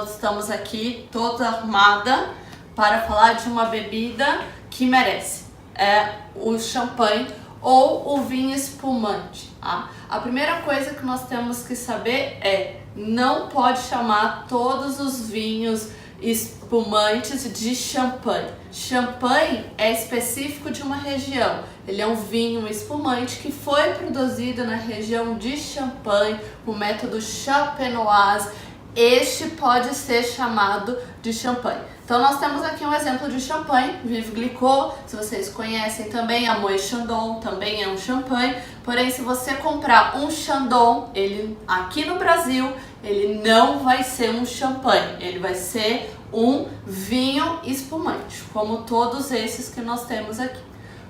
nós estamos aqui toda armada para falar de uma bebida que merece. É o champanhe ou o vinho espumante. Tá? A primeira coisa que nós temos que saber é: não pode chamar todos os vinhos espumantes de champanhe. Champanhe é específico de uma região. Ele é um vinho espumante que foi produzido na região de Champagne, com o método champenoise. Este pode ser chamado de champanhe. Então nós temos aqui um exemplo de champanhe, Veuve Clicquot. Se vocês conhecem também, a Moët Chandon também é um champanhe. Porém, se você comprar um Chandon, ele aqui no Brasil, ele não vai ser um champanhe, ele vai ser um vinho espumante, como todos esses que nós temos aqui.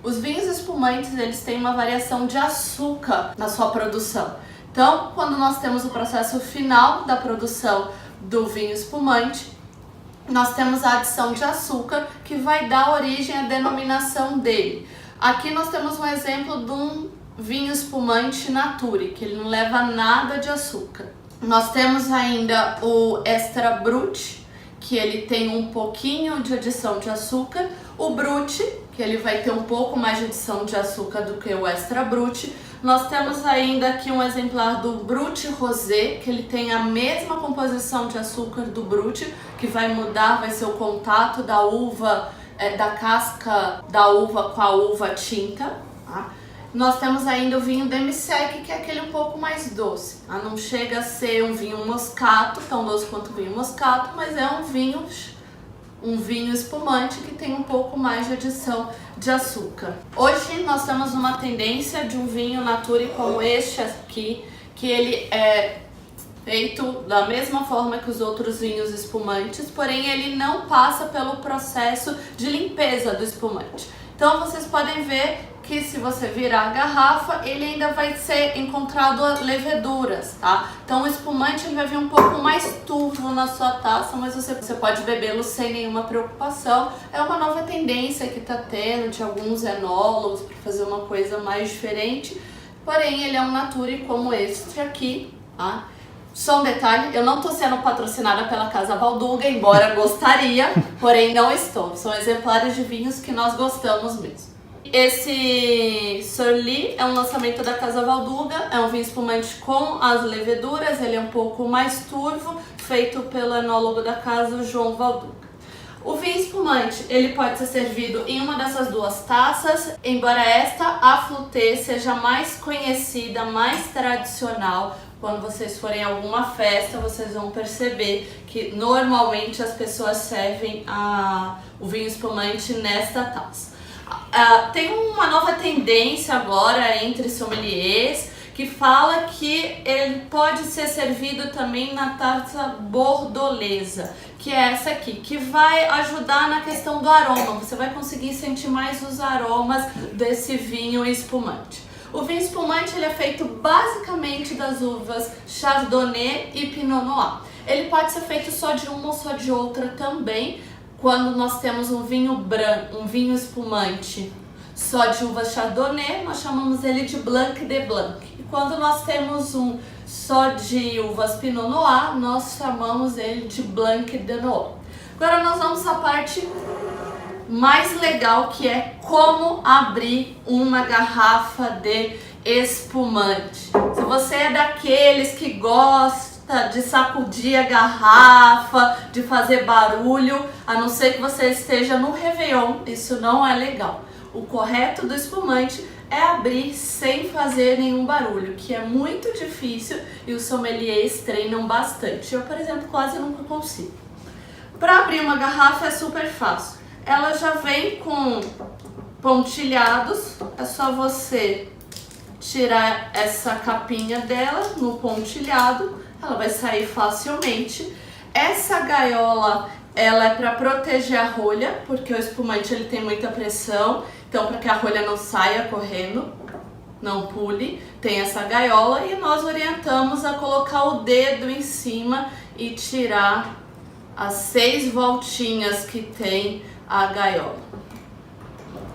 Os vinhos espumantes, eles têm uma variação de açúcar na sua produção. Então, quando nós temos o processo final da produção do vinho espumante, nós temos a adição de açúcar que vai dar origem à denominação dele. Aqui nós temos um exemplo de um vinho espumante nature, que ele não leva nada de açúcar. Nós temos ainda o Extra Brut, que ele tem um pouquinho de adição de açúcar. O Brut, que ele vai ter um pouco mais de adição de açúcar do que o Extra Brut. Nós temos ainda aqui um exemplar do Brut Rosé, que ele tem a mesma composição de açúcar do Brut, que vai mudar, vai ser o contato da uva, da casca da uva com a uva tinta. Tá? Nós temos ainda o vinho demi-sec, que é aquele um pouco mais doce. Tá? Não chega a ser um vinho moscato, tão doce quanto o vinho moscato, mas é um vinho espumante que tem um pouco mais de adição de açúcar. Hoje nós temos uma tendência de um vinho nature como este aqui, que ele é feito da mesma forma que os outros vinhos espumantes, porém ele não passa pelo processo de limpeza do espumante. Então vocês podem ver que se você virar a garrafa, ele ainda vai ser encontrado leveduras, tá? Então o espumante ele vai vir um pouco mais turvo na sua taça, mas você pode bebê-lo sem nenhuma preocupação. É uma nova tendência que tá tendo de alguns enólogos para fazer uma coisa mais diferente, porém ele é um nature como este aqui, tá? Só um detalhe, eu não estou sendo patrocinada pela Casa Valduga, embora gostaria, porém não estou. São exemplares de vinhos que nós gostamos mesmo. Esse Surly é um lançamento da Casa Valduga, é um vinho espumante com as leveduras, ele é um pouco mais turvo, feito pelo enólogo da casa, João Valduga. O vinho espumante, ele pode ser servido em uma dessas duas taças, embora esta, a Flûté, seja mais conhecida, mais tradicional. Quando vocês forem em alguma festa, vocês vão perceber que normalmente as pessoas servem o vinho espumante nesta taça. Tem uma nova tendência agora entre sommeliers que fala que ele pode ser servido também na taça bordolesa, que é essa aqui, que vai ajudar na questão do aroma. Você vai conseguir sentir mais os aromas desse vinho espumante. O vinho espumante ele é feito basicamente das uvas Chardonnay e Pinot Noir. Ele pode ser feito só de uma ou só de outra também. Quando nós temos um vinho branco, um vinho espumante só de uva Chardonnay, nós chamamos ele de Blanc de Blanc. E quando nós temos um só de uvas Pinot Noir, nós chamamos ele de Blanc de Noir. Agora nós vamos à parte mais legal, que é como abrir uma garrafa de espumante. Se você é daqueles que gosta de sacudir a garrafa, de fazer barulho, a não ser que você esteja no Réveillon, isso não é legal. O correto do espumante é abrir sem fazer nenhum barulho, que é muito difícil e os sommeliers treinam bastante. Eu, por exemplo, quase nunca consigo. Para abrir uma garrafa é super fácil. Ela já vem com pontilhados, é só você tirar essa capinha dela no pontilhado, ela vai sair facilmente. Essa gaiola, ela é para proteger a rolha, porque o espumante ele tem muita pressão, então para que a rolha não saia correndo, não pule, tem essa gaiola e nós orientamos a colocar o dedo em cima e tirar as 6 voltinhas que tem a gaiola.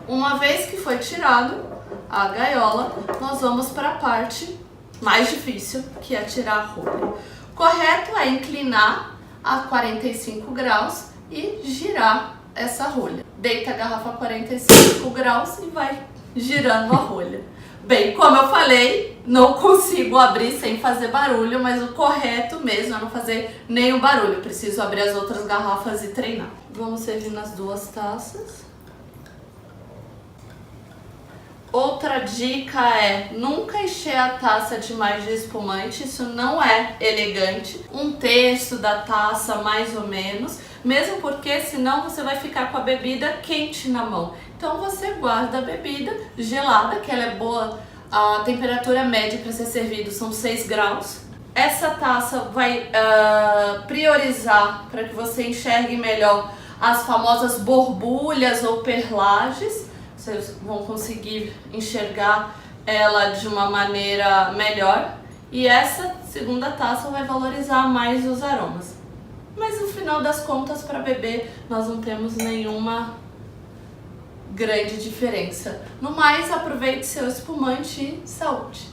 Uma vez que foi tirado a gaiola, nós vamos para a parte mais difícil, que é tirar a rolha. O correto é inclinar a 45 graus e girar essa rolha. Deita a garrafa a 45 graus e vai girando a rolha. Bem, como eu falei, não consigo abrir sem fazer barulho, mas o correto mesmo é não fazer nenhum barulho. Eu preciso abrir as outras garrafas e treinar. Vamos servir nas 2 taças. Outra dica é nunca encher a taça demais de espumante, isso não é elegante. 1/3 da taça, mais ou menos, mesmo porque senão você vai ficar com a bebida quente na mão. Então você guarda a bebida gelada, que ela é boa, a temperatura média para ser servido são 6 graus. Essa taça vai priorizar para que você enxergue melhor as famosas borbulhas ou perlages. Vocês vão conseguir enxergar ela de uma maneira melhor. E essa segunda taça vai valorizar mais os aromas. Mas no final das contas, para beber, nós não temos nenhuma grande diferença. No mais, aproveite seu espumante e saúde!